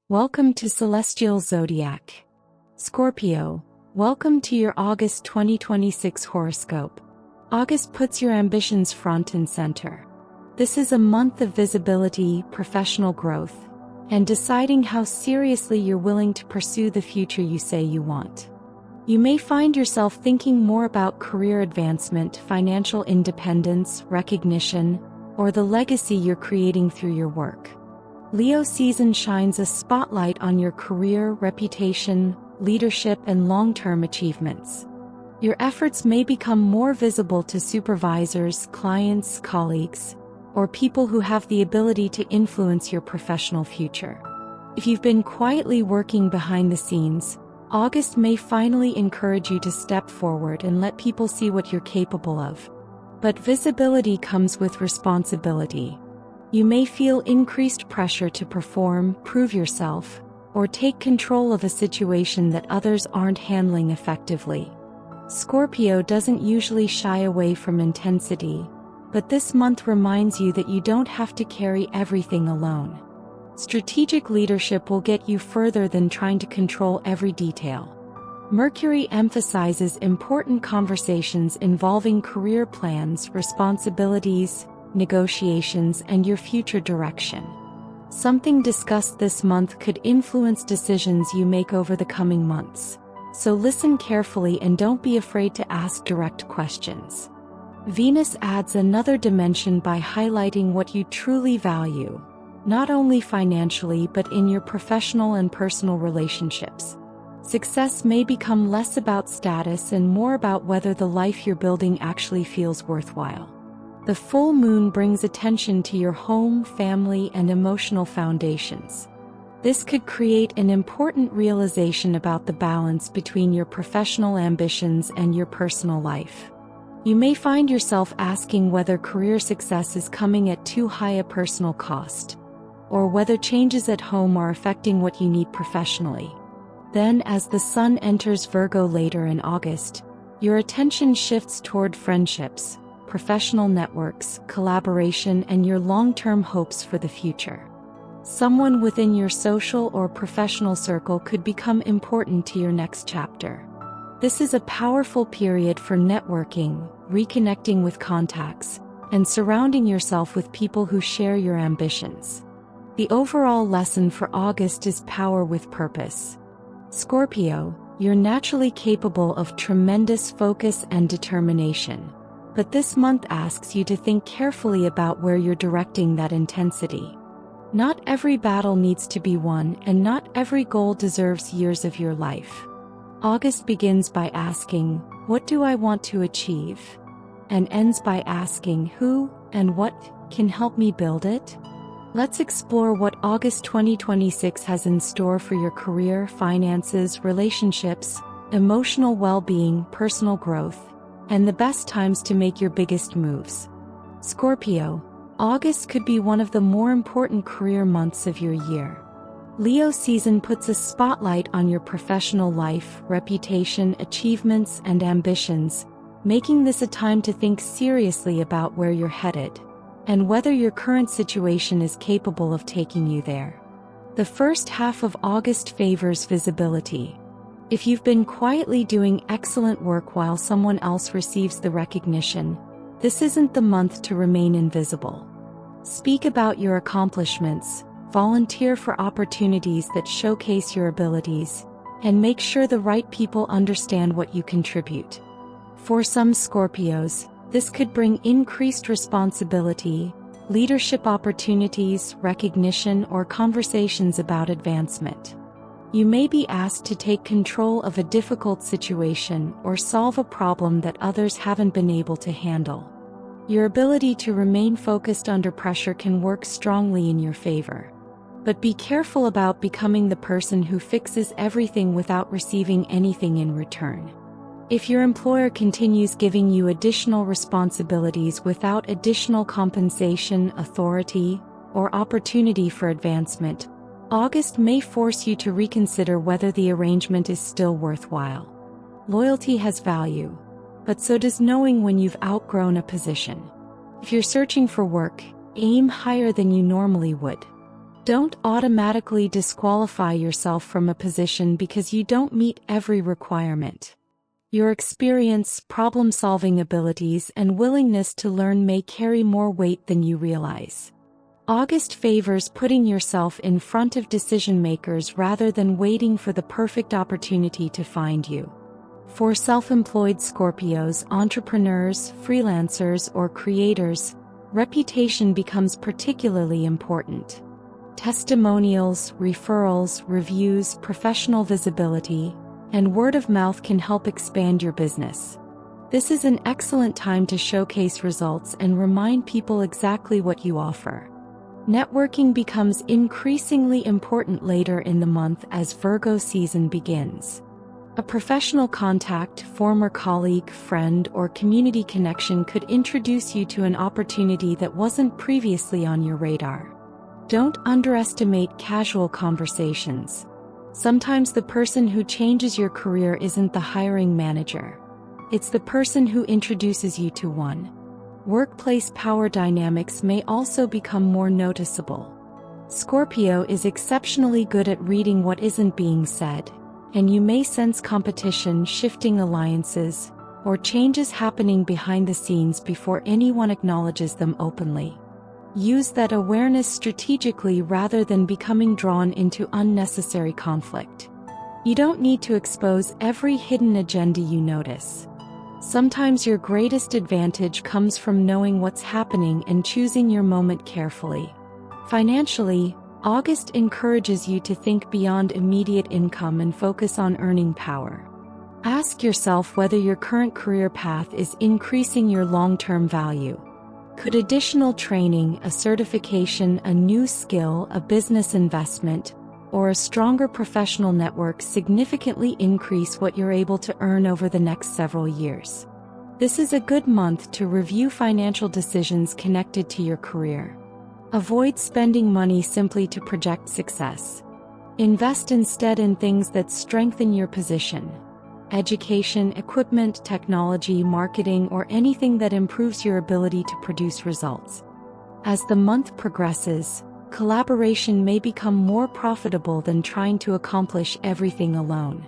Welcome to Celestial Zodiac. Scorpio, welcome to your August 2026 horoscope. August puts your ambitions front and center. This is a month of visibility, professional growth, and deciding how seriously you're willing to pursue the future you say you want. You may find yourself thinking more about career advancement, financial independence, recognition, or the legacy you're creating through your work. Leo season shines a spotlight on your career, reputation, leadership, and long-term achievements. Your efforts may become more visible to supervisors, clients, colleagues, or people who have the ability to influence your professional future. If you've been quietly working behind the scenes, August may finally encourage you to step forward and let people see what you're capable of. But visibility comes with responsibility. You may feel increased pressure to perform, prove yourself, or take control of a situation that others aren't handling effectively. Scorpio doesn't usually shy away from intensity, but this month reminds you that you don't have to carry everything alone. Strategic leadership will get you further than trying to control every detail. Mercury emphasizes important conversations involving career plans, responsibilities, negotiations, and your future direction. Something discussed this month could influence decisions you make over the coming months, so listen carefully and don't be afraid to ask direct questions. Venus adds another dimension by highlighting what you truly value, not only financially but in your professional and personal relationships. Success may become less about status and more about whether the life you're building actually feels worthwhile. The full moon brings attention to your home, family, and emotional foundations. This could create an important realization about the balance between your professional ambitions and your personal life. You may find yourself asking whether career success is coming at too high a personal cost, or whether changes at home are affecting what you need professionally. Then, as the sun enters Virgo later in August, your attention shifts toward friendships, professional networks, collaboration, and your long-term hopes for the future. Someone within your social or professional circle could become important to your next chapter. This is a powerful period for networking, reconnecting with contacts, and surrounding yourself with people who share your ambitions. The overall lesson for August is power with purpose. Scorpio, you're naturally capable of tremendous focus and determination. But this month asks you to think carefully about where you're directing that intensity. Not every battle needs to be won, and not every goal deserves years of your life. August begins by asking, "What do I want to achieve?" and ends by asking, "Who and what can help me build it?" Let's explore what August 2026 has in store for your career, finances, relationships, emotional well-being, personal growth, and the best times to make your biggest moves. Scorpio, August could be one of the more important career months of your year. Leo season puts a spotlight on your professional life, reputation, achievements, and ambitions, making this a time to think seriously about where you're headed, and whether your current situation is capable of taking you there. The first half of August favors visibility. If you've been quietly doing excellent work while someone else receives the recognition, this isn't the month to remain invisible. Speak about your accomplishments, volunteer for opportunities that showcase your abilities, and make sure the right people understand what you contribute. For some Scorpios, this could bring increased responsibility, leadership opportunities, recognition, or conversations about advancement. You may be asked to take control of a difficult situation or solve a problem that others haven't been able to handle. Your ability to remain focused under pressure can work strongly in your favor. But be careful about becoming the person who fixes everything without receiving anything in return. If your employer continues giving you additional responsibilities without additional compensation, authority, or opportunity for advancement, August may force you to reconsider whether the arrangement is still worthwhile. Loyalty has value, but so does knowing when you've outgrown a position. If you're searching for work, aim higher than you normally would. Don't automatically disqualify yourself from a position because you don't meet every requirement. Your experience, problem-solving abilities, and willingness to learn may carry more weight than you realize. August favors putting yourself in front of decision-makers rather than waiting for the perfect opportunity to find you. For self-employed Scorpios, entrepreneurs, freelancers, or creators, reputation becomes particularly important. Testimonials, referrals, reviews, professional visibility, and word of mouth can help expand your business. This is an excellent time to showcase results and remind people exactly what you offer. Networking becomes increasingly important later in the month as Virgo season begins. A professional contact, former colleague, friend, or community connection could introduce you to an opportunity that wasn't previously on your radar. Don't underestimate casual conversations. Sometimes the person who changes your career isn't the hiring manager. It's the person who introduces you to one. Workplace power dynamics may also become more noticeable. Scorpio is exceptionally good at reading what isn't being said, and you may sense competition, shifting alliances, or changes happening behind the scenes before anyone acknowledges them openly. Use that awareness strategically rather than becoming drawn into unnecessary conflict. You don't need to expose every hidden agenda you notice. Sometimes your greatest advantage comes from knowing what's happening and choosing your moment carefully. Financially, August encourages you to think beyond immediate income and focus on earning power. Ask yourself whether your current career path is increasing your long-term value. Could additional training, a certification, a new skill, a business investment, or a stronger professional network significantly increase what you're able to earn over the next several years? This is a good month to review financial decisions connected to your career. Avoid spending money simply to project success. Invest instead in things that strengthen your position. Education, equipment, technology, marketing, or anything that improves your ability to produce results. As the month progresses, collaboration may become more profitable than trying to accomplish everything alone.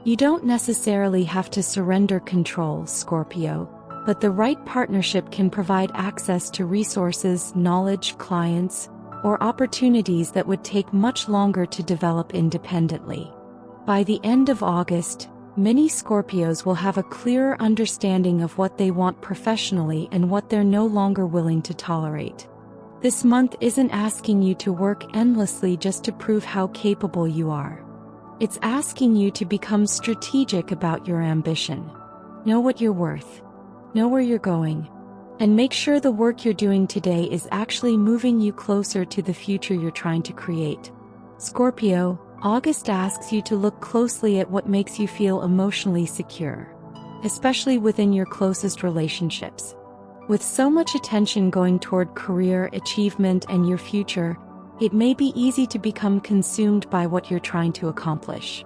You don't necessarily have to surrender control, Scorpio, but the right partnership can provide access to resources, knowledge, clients, or opportunities that would take much longer to develop independently. By the end of August, many Scorpios will have a clearer understanding of what they want professionally and what they're no longer willing to tolerate. This month isn't asking you to work endlessly just to prove how capable you are. It's asking you to become strategic about your ambition. Know what you're worth. Know where you're going. And make sure the work you're doing today is actually moving you closer to the future you're trying to create. Scorpio, August asks you to look closely at what makes you feel emotionally secure, especially within your closest relationships. With so much attention going toward career, achievement, and your future, it may be easy to become consumed by what you're trying to accomplish.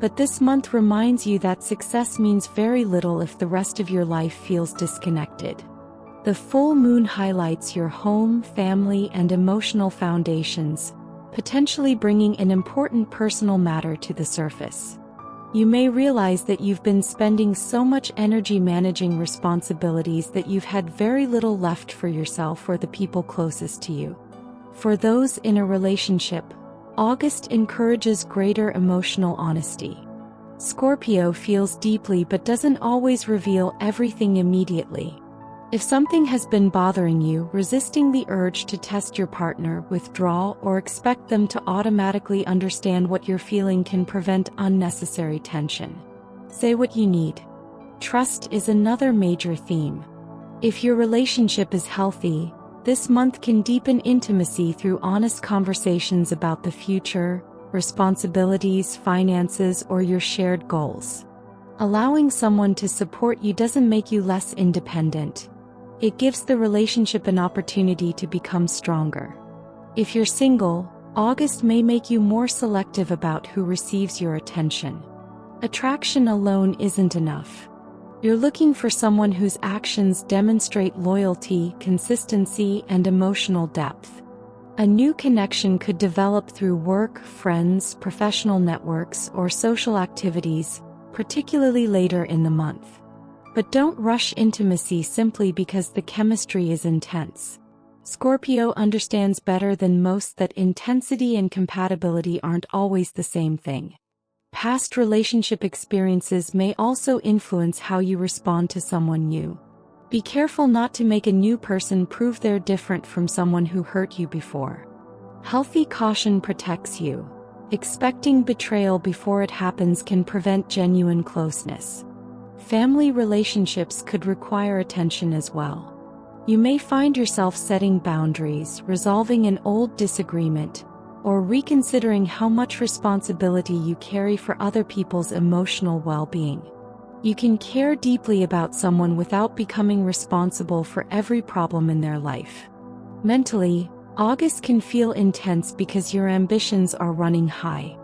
But this month reminds you that success means very little if the rest of your life feels disconnected. The full moon highlights your home, family, and emotional foundations, potentially bringing an important personal matter to the surface. You may realize that you've been spending so much energy managing responsibilities that you've had very little left for yourself or the people closest to you. For those in a relationship, August encourages greater emotional honesty. Scorpio feels deeply but doesn't always reveal everything immediately. If something has been bothering you, resisting the urge to test your partner, withdraw, or expect them to automatically understand what you're feeling can prevent unnecessary tension. Say what you need. Trust is another major theme. If your relationship is healthy, this month can deepen intimacy through honest conversations about the future, responsibilities, finances, or your shared goals. Allowing someone to support you doesn't make you less independent. It gives the relationship an opportunity to become stronger. If you're single, August may make you more selective about who receives your attention. Attraction alone isn't enough. You're looking for someone whose actions demonstrate loyalty, consistency, and emotional depth. A new connection could develop through work, friends, professional networks, or social activities, particularly later in the month. But don't rush intimacy simply because the chemistry is intense. Scorpio understands better than most that intensity and compatibility aren't always the same thing. Past relationship experiences may also influence how you respond to someone new. Be careful not to make a new person prove they're different from someone who hurt you before. Healthy caution protects you. Expecting betrayal before it happens can prevent genuine closeness. Family relationships could require attention as well. You may find yourself setting boundaries, resolving an old disagreement, or reconsidering how much responsibility you carry for other people's emotional well-being. You can care deeply about someone without becoming responsible for every problem in their life. Mentally, August can feel intense because your ambitions are running high.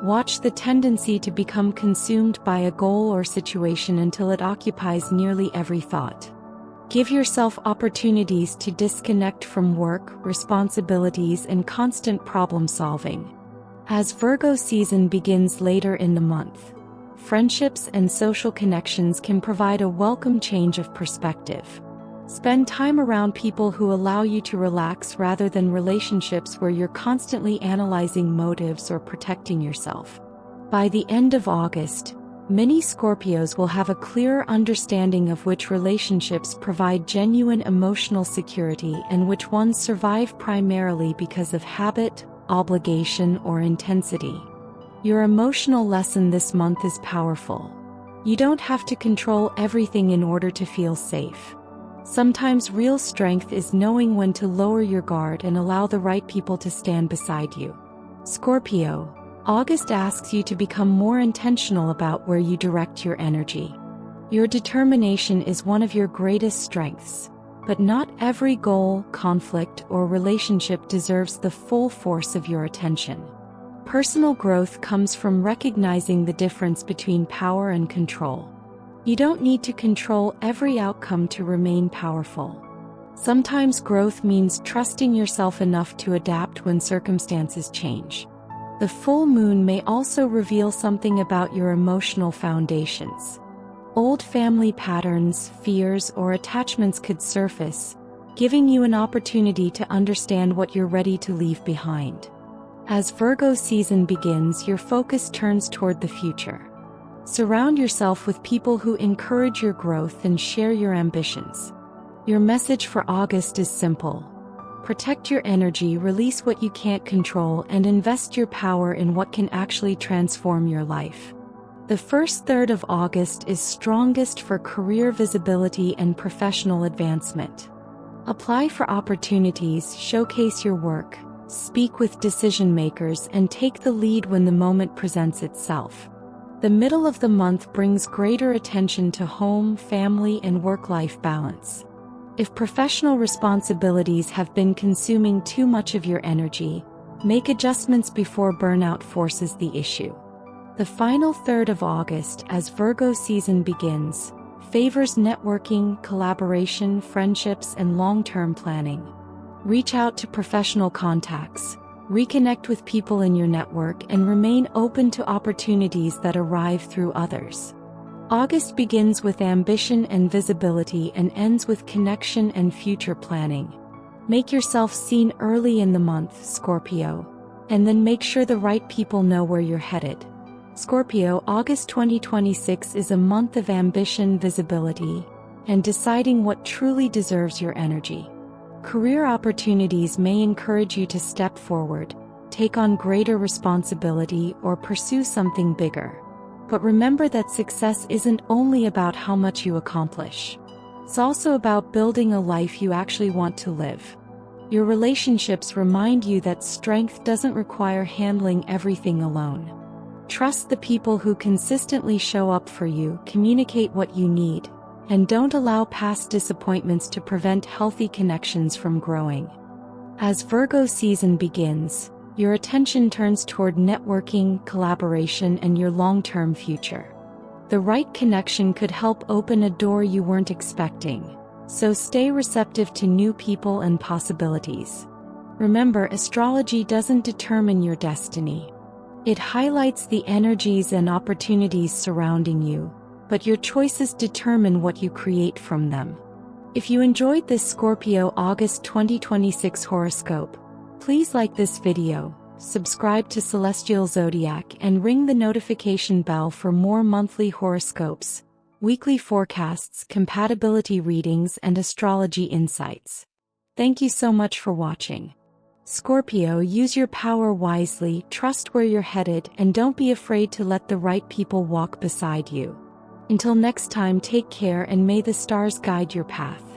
Watch the tendency to become consumed by a goal or situation until it occupies nearly every thought. Give yourself opportunities to disconnect from work, responsibilities, and constant problem solving. As Virgo season begins later in the month, friendships and social connections can provide a welcome change of perspective. Spend time around people who allow you to relax rather than relationships where you're constantly analyzing motives or protecting yourself. By the end of August, many Scorpios will have a clearer understanding of which relationships provide genuine emotional security and which ones survive primarily because of habit, obligation, or intensity. Your emotional lesson this month is powerful. You don't have to control everything in order to feel safe. Sometimes real strength is knowing when to lower your guard and allow the right people to stand beside you. Scorpio, August asks you to become more intentional about where you direct your energy. Your determination is one of your greatest strengths, but not every goal, conflict, or relationship deserves the full force of your attention. Personal growth comes from recognizing the difference between power and control. You don't need to control every outcome to remain powerful. Sometimes growth means trusting yourself enough to adapt when circumstances change. The full moon may also reveal something about your emotional foundations. Old family patterns, fears, or attachments could surface, giving you an opportunity to understand what you're ready to leave behind. As Virgo season begins, your focus turns toward the future. Surround yourself with people who encourage your growth and share your ambitions. Your message for August is simple. Protect your energy, release what you can't control, and invest your power in what can actually transform your life. The first third of August is strongest for career visibility and professional advancement. Apply for opportunities, showcase your work, speak with decision makers, and take the lead when the moment presents itself. The middle of the month brings greater attention to home, family, and work-life balance. If professional responsibilities have been consuming too much of your energy, make adjustments before burnout forces the issue. The final third of August, as Virgo season begins, favors networking, collaboration, friendships, and long-term planning. Reach out to professional contacts, reconnect with people in your network, and remain open to opportunities that arrive through others. August begins with ambition and visibility and ends with connection and future planning. Make yourself seen early in the month, Scorpio, and then make sure the right people know where you're headed. Scorpio, August 2026 is a month of ambition, visibility, and deciding what truly deserves your energy. Career opportunities may encourage you to step forward, take on greater responsibility, or pursue something bigger. But remember that success isn't only about how much you accomplish. It's also about building a life you actually want to live. Your relationships remind you that strength doesn't require handling everything alone. Trust the people who consistently show up for you, communicate what you need, and don't allow past disappointments to prevent healthy connections from growing. As Virgo season begins, your attention turns toward networking, collaboration, and your long-term future. The right connection could help open a door you weren't expecting, so stay receptive to new people and possibilities. Remember, astrology doesn't determine your destiny. It highlights the energies and opportunities surrounding you, but your choices determine what you create from them. If you enjoyed this Scorpio August 2026 horoscope, please like this video, subscribe to Celestial Zodiac and ring the notification bell for more monthly horoscopes, weekly forecasts, compatibility readings, and astrology insights. Thank you so much for watching. Scorpio, use your power wisely, trust where you're headed, and don't be afraid to let the right people walk beside you. Until next time, take care and may the stars guide your path.